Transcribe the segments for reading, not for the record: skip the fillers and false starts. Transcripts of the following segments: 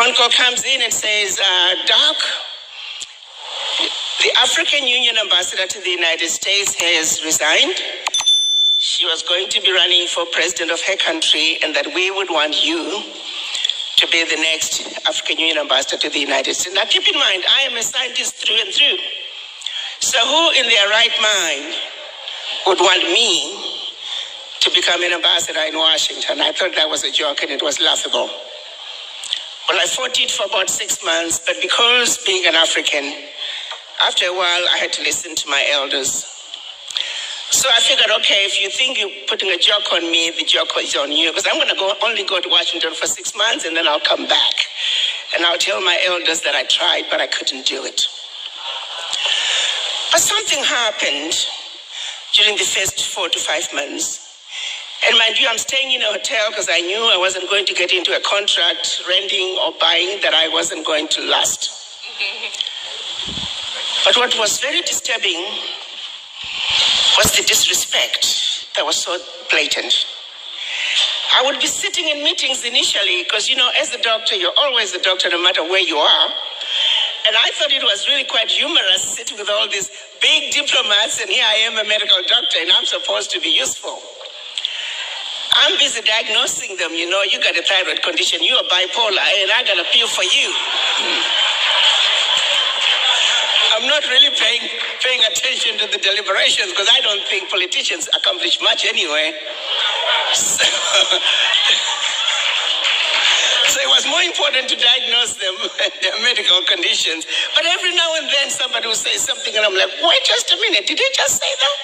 phone call comes in and says, Doc, the African Union ambassador to the United States has resigned. She was going to be running for president of her country, and that we would want you to be the next African Union ambassador to the United States. Now, keep in mind, I am a scientist through and through. So who in their right mind would want me to become an ambassador in Washington? I thought that was a joke and it was laughable. Well, I fought it for about 6 months, but because being an African, after a while, I had to listen to my elders. So I figured, okay, if you think you're putting a joke on me, the joke is on you, because I'm going to only go to Washington for 6 months, and then I'll come back. And I'll tell my elders that I tried, but I couldn't do it. But something happened during the first 4 to 5 months. And mind you, I'm staying in a hotel because I knew I wasn't going to get into a contract, renting or buying, that I wasn't going to last. But what was very disturbing was the disrespect that was so blatant. I would be sitting in meetings initially because, you know, as a doctor, you're always a doctor no matter where you are. And I thought it was really quite humorous sitting with all these big diplomats, and here I am, a medical doctor, and I'm supposed to be useful. I'm busy diagnosing them, you know, you got a thyroid condition, you are bipolar, and I got a pill for you. I'm not really paying attention to the deliberations because I don't think politicians accomplish much anyway. So it was more important to diagnose them, their medical conditions. But every now and then somebody will say something and I'm like, wait just a minute, did he just say that?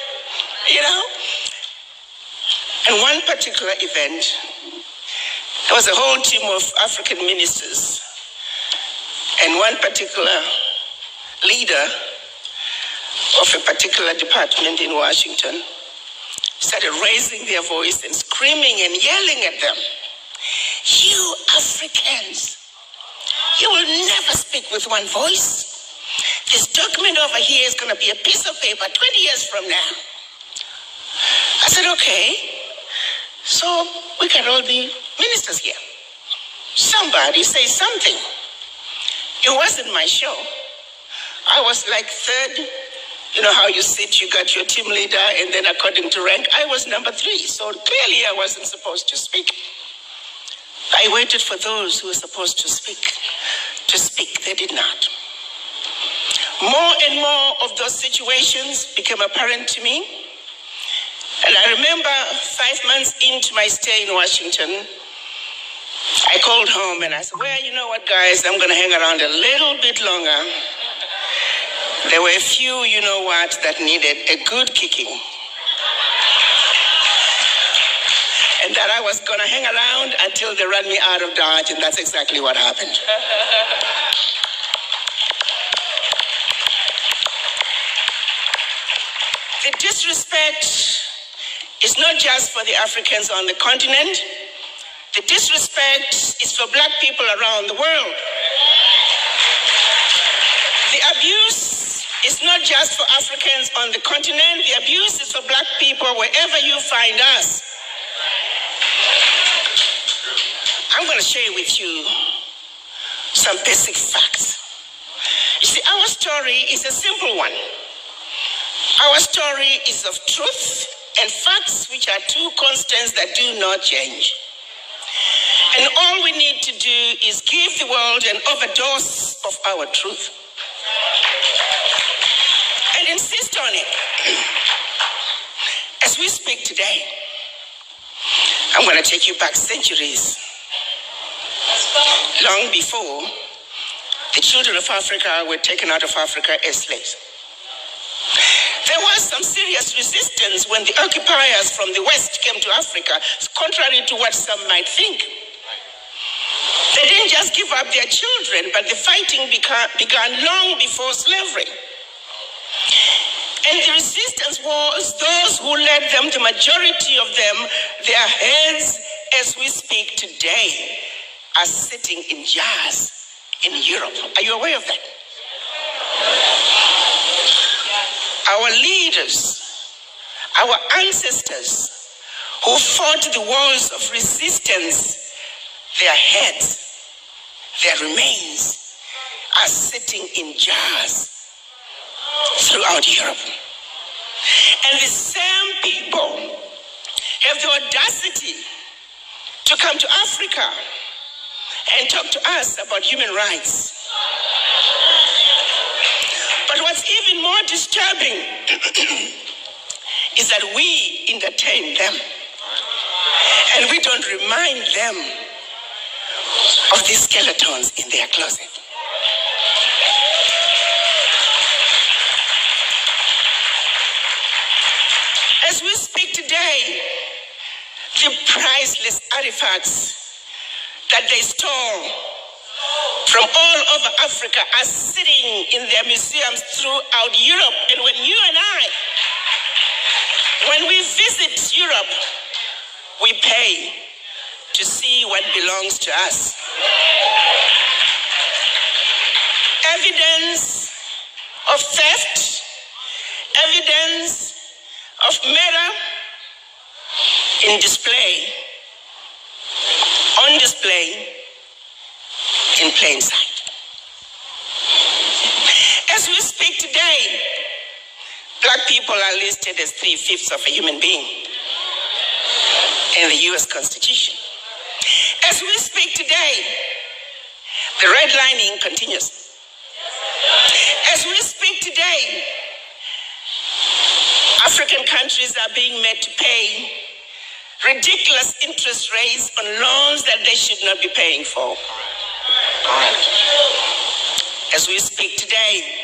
You know? And one particular event, there was a whole team of African ministers, and one particular leader of a particular department in Washington started raising their voice and screaming and yelling at them. You Africans, you will never speak with one voice. This document over here is going to be a piece of paper 20 years from now. I said, okay. So we got all the ministers here. Somebody say something. It wasn't my show. I was like third. You know how you sit, you got your team leader, and then according to rank, I was number 3. So clearly I wasn't supposed to speak. I waited for those who were supposed to speak. They did not. More and more of those situations became apparent to me. And I remember 5 months into my stay in Washington, I called home and I said, well, you know what, guys, I'm going to hang around a little bit longer. There were a few, you know what, that needed a good kicking. And that I was going to hang around until they ran me out of Dodge, and that's exactly what happened. The disrespect is not just for the Africans on the continent. The disrespect is for black people around the world. The abuse is not just for Africans on the continent. The abuse is for black people wherever you find us. I'm going to share with you some basic facts. You see, our story is a simple one. Our story is of truth and facts, which are 2 constants that do not change. And all we need to do is give the world an overdose of our truth and insist on it. As we speak today, I'm going to take you back centuries. Long before the children of Africa were taken out of Africa as slaves. There was some serious resistance when the occupiers from the West came to Africa, contrary to what some might think. They didn't just give up their children, but the fighting began long before slavery. And the resistance was those who led them, the majority of them, their heads, as we speak today, are sitting in jars in Europe. Are you aware of that? Our leaders, our ancestors who fought the wars of resistance, their heads, their remains are sitting in jars throughout Europe. And the same people have the audacity to come to Africa and talk to us about human rights. But what's even more disturbing is that we entertain them and we don't remind them of these skeletons in their closet. As we speak today, the priceless artifacts that they stole from all over Africa are sitting in their museums throughout Europe. And when you and I, when we visit Europe, we pay to see what belongs to us. Evidence of theft, evidence of murder on display in plain sight. As we speak today, black people are listed as 3/5 of a human being in the US Constitution. As we speak today, the redlining continues. As we speak today, African countries are being made to pay ridiculous interest rates on loans that they should not be paying for. As we speak today,